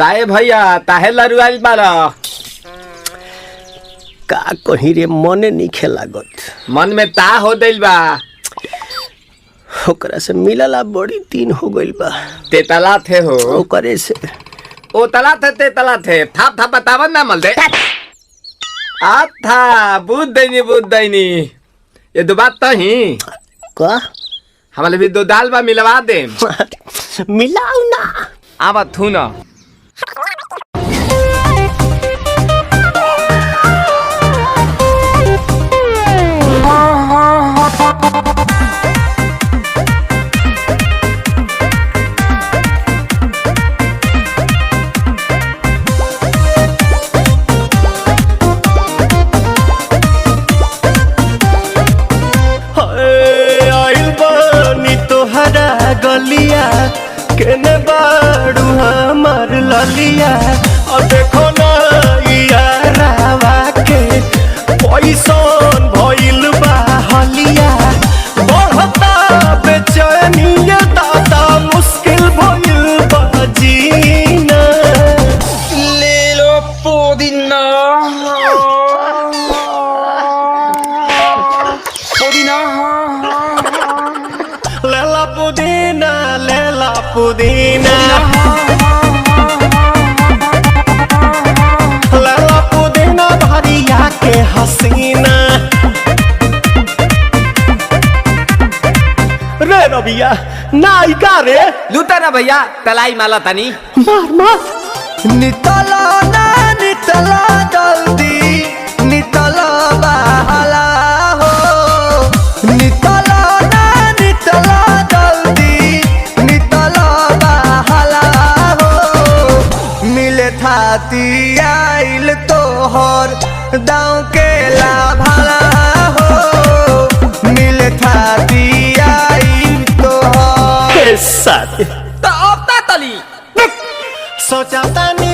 ताए भैया ताहे लरुआल बारा का कहीं रे मने नहीं लागत। मन में ता हो दिल बा ओकरा से मिलला बड़ी दिन हो गइल बा। ते तला थे हो ओकरे से ओ तला थे ते तला थे थाप थाप बतावन ना मल दे आ था बुद्ध दैनी ये दो बात तो ही का हमारे भी दो दाल बा मिलवा दे मिलाऊ ना आवा थू ना गलिया केने बाड़ू हमार ललिया और देखो ना यारावा के पैसन भइल बा हलिया बढ़ता बेचैनिया दादा मुश्किल भइल बा जीना ले लो पुदीना लेला पुदीना लेला पुदीना भरिया के हसीना रे रबिया नायिका रे लूटा ना भैया तलाई माला तनी मार मार नितला ना नितला जल्दी नितला बहाला हो नितला ना नितला थाती आइल तोहर दाँव के लाभाला हो मिल थाती आइल तोहर साथ तो अब ता तली सोचा तानी